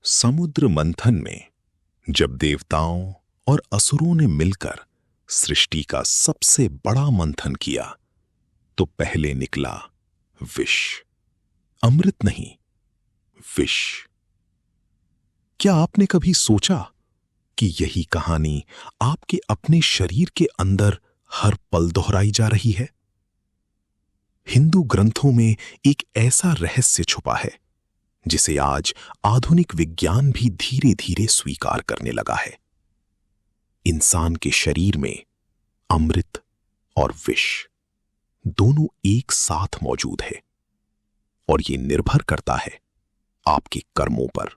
समुद्र मंथन में जब देवताओं और असुरों ने मिलकर सृष्टि का सबसे बड़ा मंथन किया तो पहले निकला विष। अमृत नहीं, विष। क्या आपने कभी सोचा कि यही कहानी आपके अपने शरीर के अंदर हर पल दोहराई जा रही है? हिंदू ग्रंथों में एक ऐसा रहस्य छुपा है जिसे आज आधुनिक विज्ञान भी धीरे धीरे स्वीकार करने लगा है। इंसान के शरीर में अमृत और विष दोनों एक साथ मौजूद है और यह निर्भर करता है आपके कर्मों पर,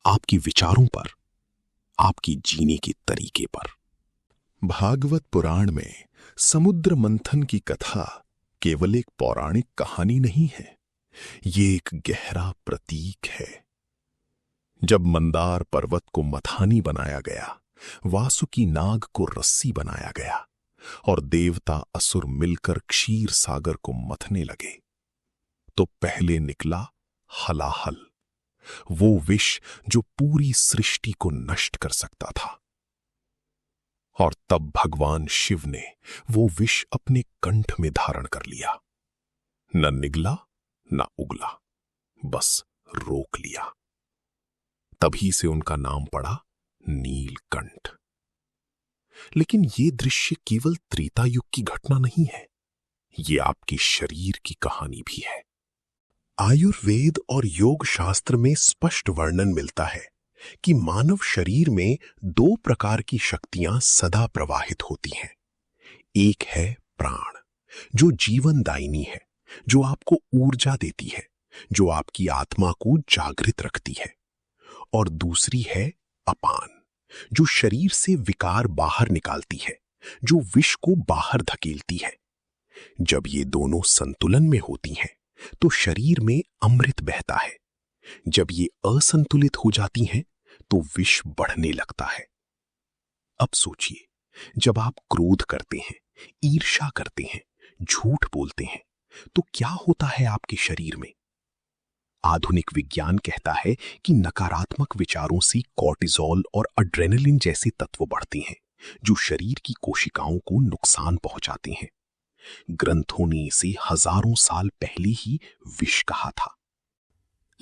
आपके विचारों पर, आपकी जीने के तरीके पर। भागवत पुराण में समुद्र मंथन की कथा केवल एक पौराणिक कहानी नहीं है, ये एक गहरा प्रतीक है। जब मंदार पर्वत को मथानी बनाया गया, वासुकी नाग को रस्सी बनाया गया और देवता असुर मिलकर क्षीर सागर को मथने लगे, तो पहले निकला हलाहल, वो विष जो पूरी सृष्टि को नष्ट कर सकता था। और तब भगवान शिव ने वो विष अपने कंठ में धारण कर लिया। न निगला न उगला, बस रोक लिया। तभी से उनका नाम पड़ा नीलकंठ। लेकिन ये दृश्य केवल त्रेता युग की घटना नहीं है, ये आपके शरीर की कहानी भी है। आयुर्वेद और योग शास्त्र में स्पष्ट वर्णन मिलता है कि मानव शरीर में दो प्रकार की शक्तियां सदा प्रवाहित होती हैं। एक है प्राण, जो जीवनदायिनी है, जो आपको ऊर्जा देती है, जो आपकी आत्मा को जागृत रखती है। और दूसरी है अपान, जो शरीर से विकार बाहर निकालती है, जो विष को बाहर धकेलती है। जब ये दोनों संतुलन में होती हैं तो शरीर में अमृत बहता है। जब ये असंतुलित हो जाती हैं तो विष बढ़ने लगता है। अब सोचिए, जब आप क्रोध करते हैं, ईर्ष्या करते हैं, झूठ बोलते हैं, तो क्या होता है आपके शरीर में? आधुनिक विज्ञान कहता है कि नकारात्मक विचारों से कॉर्टिसोल और एड्रेनलिन जैसे तत्व बढ़ते हैं, जो शरीर की कोशिकाओं को नुकसान पहुंचाते हैं। ग्रंथों ने इसे हजारों साल पहले ही विष कहा था।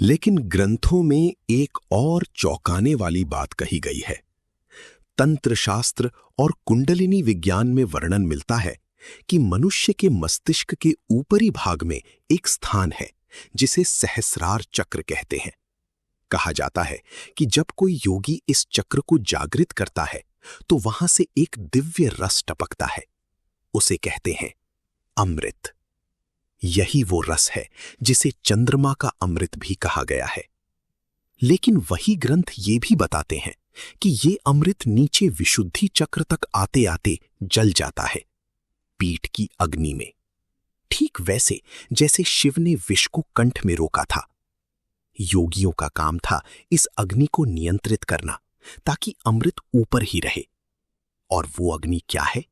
लेकिन ग्रंथों में एक और चौंकाने वाली बात कही गई है। तंत्र शास्त्र और कुंडलिनी विज्ञान में वर्णन मिलता है कि मनुष्य के मस्तिष्क के ऊपरी भाग में एक स्थान है जिसे सहस्रार चक्र कहते हैं। कहा जाता है कि जब कोई योगी इस चक्र को जागृत करता है तो वहां से एक दिव्य रस टपकता है। उसे कहते हैं अमृत। यही वो रस है जिसे चंद्रमा का अमृत भी कहा गया है। लेकिन वही ग्रंथ ये भी बताते हैं कि ये अमृत नीचे विशुद्धि चक्र तक आते आते जल जाता है, पीठ की अग्नि में। ठीक वैसे जैसे शिव ने विष को कंठ में रोका था। योगियों का काम था इस अग्नि को नियंत्रित करना ताकि अमृत ऊपर ही रहे। और वो अग्नि क्या है?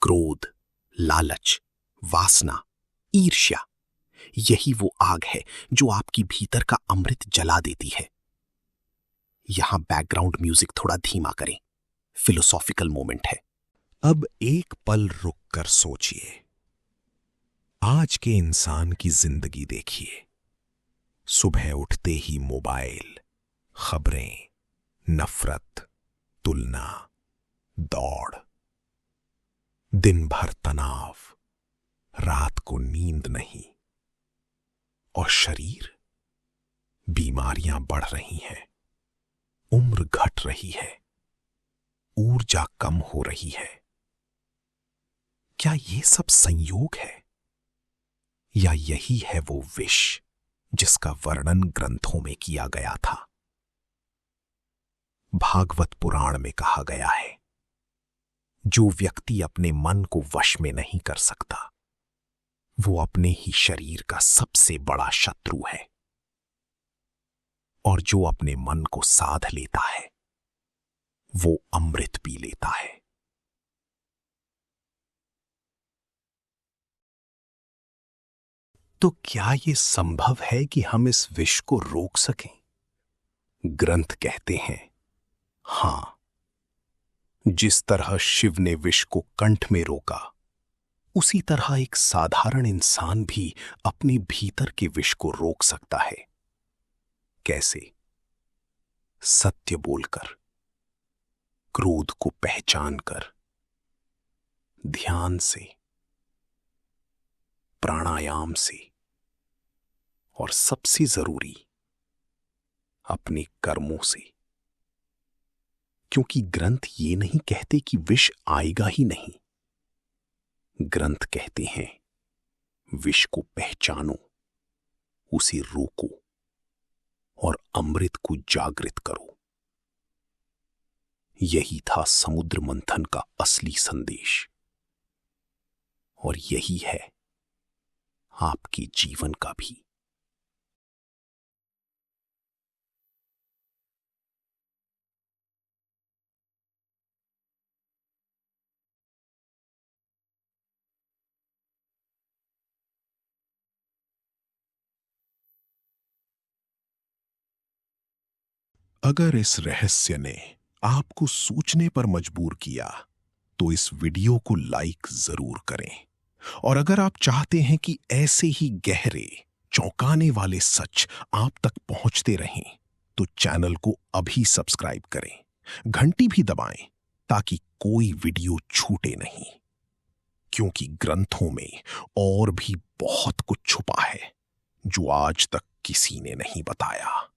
क्रोध, लालच, वासना, ईर्ष्या। यही वो आग है जो आपकी भीतर का अमृत जला देती है। यहां बैकग्राउंड म्यूजिक थोड़ा धीमा करें, फिलोसॉफिकल मोमेंट है। अब एक पल रुक कर सोचिए, आज के इंसान की जिंदगी देखिए। सुबह उठते ही मोबाइल, खबरें, नफरत, तुलना, दौड़, दिन भर तनाव, रात को नींद नहीं। और शरीर, बीमारियां बढ़ रही हैं, उम्र घट रही है, ऊर्जा कम हो रही है। क्या ये सब संयोग है या यही है वो विष जिसका वर्णन ग्रंथों में किया गया था? भागवत पुराण में कहा गया है, जो व्यक्ति अपने मन को वश में नहीं कर सकता वो अपने ही शरीर का सबसे बड़ा शत्रु है। और जो अपने मन को साध लेता है वो अमृत पी लेता है। तो क्या यह संभव है कि हम इस विष को रोक सकें? ग्रंथ कहते हैं, हां, जिस तरह शिव ने विष को कंठ में रोका, उसी तरह एक साधारण इंसान भी अपने भीतर के विष को रोक सकता है। कैसे? सत्य बोलकर, क्रोध को पहचान कर, ध्यान से, प्राणायाम से, और सबसे जरूरी अपने कर्मों से। क्योंकि ग्रंथ ये नहीं कहते कि विष आएगा ही नहीं। ग्रंथ कहते हैं, विष को पहचानो, उसे रोको और अमृत को जागृत करो। यही था समुद्र मंथन का असली संदेश, और यही है आपके जीवन का भी। अगर इस रहस्य ने आपको सोचने पर मजबूर किया, तो इस वीडियो को लाइक जरूर करें। और अगर आप चाहते हैं कि ऐसे ही गहरे, चौंकाने वाले सच आप तक पहुंचते रहें, तो चैनल को अभी सब्सक्राइब करें, घंटी भी दबाएं, ताकि कोई वीडियो छूटे नहीं। क्योंकि ग्रंथों में और भी बहुत कुछ छुपा है, जो आज तक किसी ने नहीं बताया।